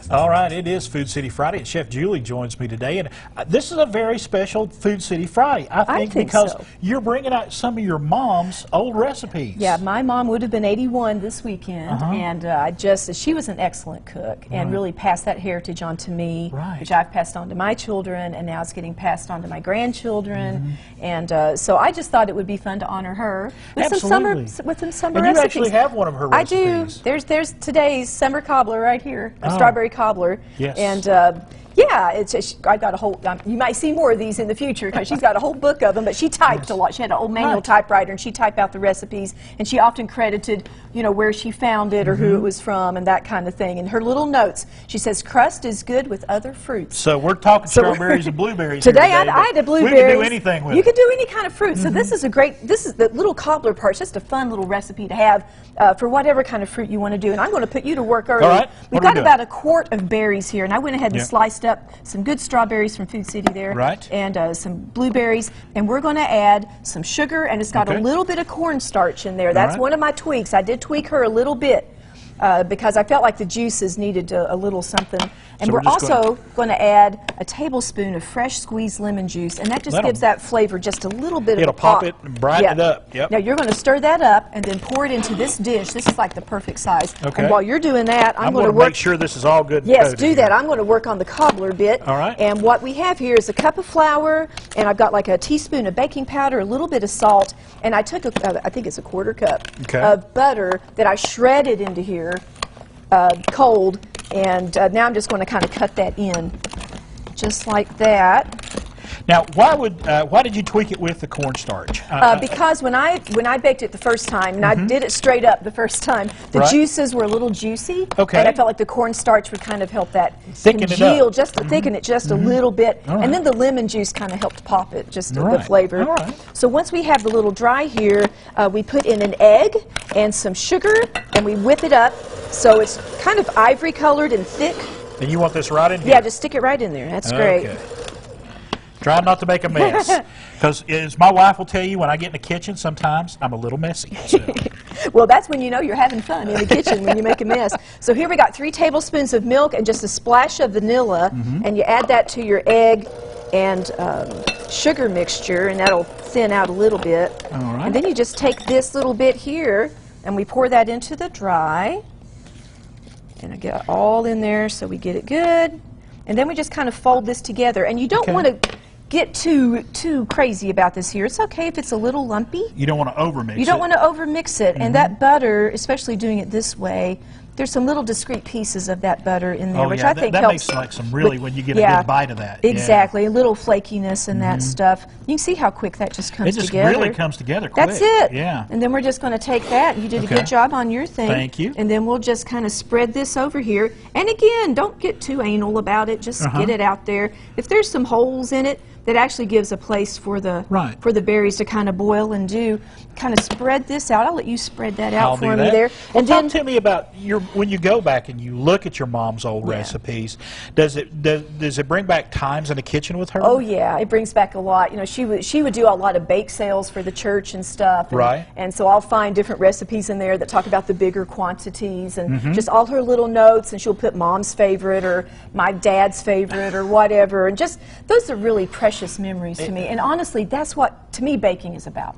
All right, it is Food City Friday, and Chef Julie joins me today, and this is a very special Food City Friday, I think because so. You're bringing out some of your mom's old recipes. Yeah, my mom would have been 81 this weekend, and she was an excellent cook and really passed that heritage on to me, which I've passed on to my children, and now it's getting passed on to my grandchildren, and so I just thought it would be fun to honor her with some summer recipes. And you actually have one of her recipes. I do. There's today's summer cobbler right here, a strawberry cobbler. Yes. And yeah, I got a whole. You might see more of these in the future because she's got a whole book of them. But she typed a lot. She had an old manual typewriter, and she typed out the recipes. And she often credited, you know, where she found it or who it was from and that kind of thing. And her little notes, she says, "Crust is good with other fruits." So we're talking strawberries and blueberries today. Here today, I had a blueberry. We can do anything with it. You can do any kind of fruit. So this is a great. This is the little cobbler part. It's just a fun little recipe to have for whatever kind of fruit you want to do. And I'm going to put you to work early. All right. We've got about a quart of berries here, and I went ahead and sliced up some good strawberries from Food City there, and some blueberries, and we're going to add some sugar, and it's got a little bit of cornstarch in there. That's one of my tweaks. I did tweak her a little bit because I felt like the juices needed a little something. And so we're also going to add a tablespoon of fresh squeezed lemon juice, and that just gives that flavor just a little bit of a pop. It'll pop it and brighten it up. Yep. Now you're going to stir that up and then pour it into this dish. This is like the perfect size. And while you're doing that, I'm going to make sure this is all good. Yes, do that. I'm going to work on the cobbler bit. All right. And what we have here is a cup of flour, and I've got like a teaspoon of baking powder, a little bit of salt, and I took I think it's a quarter cup of butter that I shredded into here cold. And now I'm just going to kind of cut that in, just like that. Now, why did you tweak it with the cornstarch? Because when I baked it the first time, and I did it straight up the first time, the juices were a little juicy, and I felt like the cornstarch would kind of help that congeal, just to thicken it just a little bit, and then the lemon juice kind of helped pop it, just the flavor. So once we have the little dry here, we put in an egg and some sugar, and we whip it up so it's kind of ivory colored and thick. And you want this right in here? Yeah, just stick it right in there. That's great. Try not to make a mess, because as my wife will tell you, when I get in the kitchen, sometimes I'm a little messy. So. Well, that's when you know you're having fun in the kitchen, when you make a mess. So here we got 3 tablespoons of milk and just a splash of vanilla, and you add that to your egg and sugar mixture, and that'll thin out a little bit. And then you just take this little bit here, and we pour that into the dry. And I get it all in there so we get it good. And then we just kind of fold this together. And you don't want to get too crazy about this here. It's okay if it's a little lumpy. You don't want to overmix it. You don't want to overmix it. And that butter, especially doing it this way, there's some little discrete pieces of that butter in there, which I think that helps. Makes like some really, when you get a good bite of that. Exactly, a little flakiness and that stuff. You can see how quick that just comes together. It just really comes together quick. That's it. Yeah. And then we're just going to take that, and you did a good job on your thing. Thank you. And then we'll just kind of spread this over here. And again, don't get too anal about it. Just get it out there. If there's some holes in it, that actually gives a place for the berries to kind of boil and do. Kind of spread this out. I'll let you spread that out for me there. And talk to me about when you go back and you look at your mom's old recipes. Does it bring back times in the kitchen with her? Oh yeah, it brings back a lot. You know, she would do a lot of bake sales for the church and stuff. And, and so I'll find different recipes in there that talk about the bigger quantities and just all her little notes. And she'll put Mom's favorite or my dad's favorite or whatever. And just those are really precious memories to me, and honestly, that's what to me baking is about.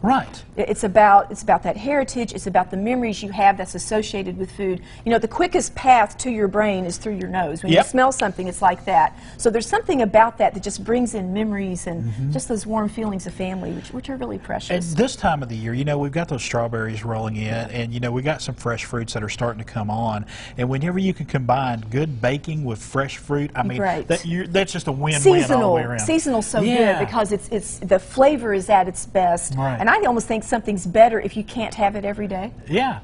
It's about that heritage. It's about the memories you have that's associated with food. You know, the quickest path to your brain is through your nose. When you smell something, it's like that. So there's something about that that just brings in memories and just those warm feelings of family, which are really precious. And this time of the year, you know, we've got those strawberries rolling in, and you know, we got some fresh fruits that are starting to come on. And whenever you can combine good baking with fresh fruit, I mean, that's just a win-win all the way around. Seasonal, so good because it's the flavor is at its best, and I almost think something's better if you can't have it every day. Yeah.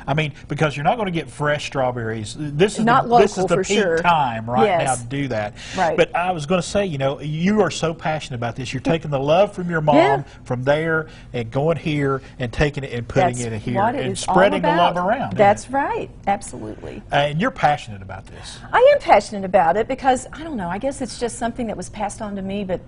I mean, because you're not going to get fresh strawberries. This is this is the peak time now to do that. But I was going to say, you know, you are so passionate about this. You're taking the love from your mom from there and going here and taking it and putting it here and spreading the love around. That's right. Absolutely. And you're passionate about this. I am passionate about it because, I don't know, I guess it's just something that was passed on to me, but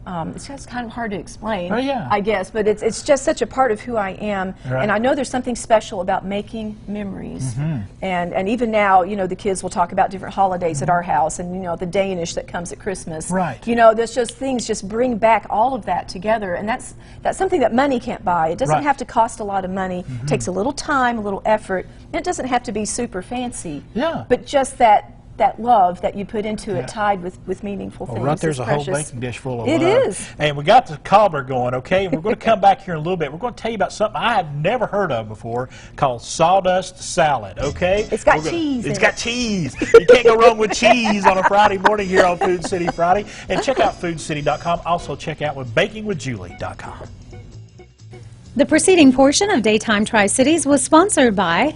it's just kind of hard to explain, yeah. I guess, but it's just such a part of who I am. Right. And I know there's something special about making memories. And even now, you know, the kids will talk about different holidays at our house, and, you know, the Danish that comes at Christmas. Right. You know, there's just things just bring back all of that together, and that's something that money can't buy. It doesn't have to cost a lot of money. It takes a little time, a little effort. It doesn't have to be super fancy. Yeah. But just that love that you put into it, tied with meaningful things. Right there's a whole baking dish full of love. It is. And we got the cobbler going, okay? And we're going to come back here in a little bit. We're going to tell you about something I have never heard of before called sawdust salad, okay? It's got cheese. It's got cheese. You can't go wrong with cheese on a Friday morning here on Food City Friday. And check out foodcity.com. Also check out bakingwithjulie.com. The preceding portion of Daytime Tri-Cities was sponsored by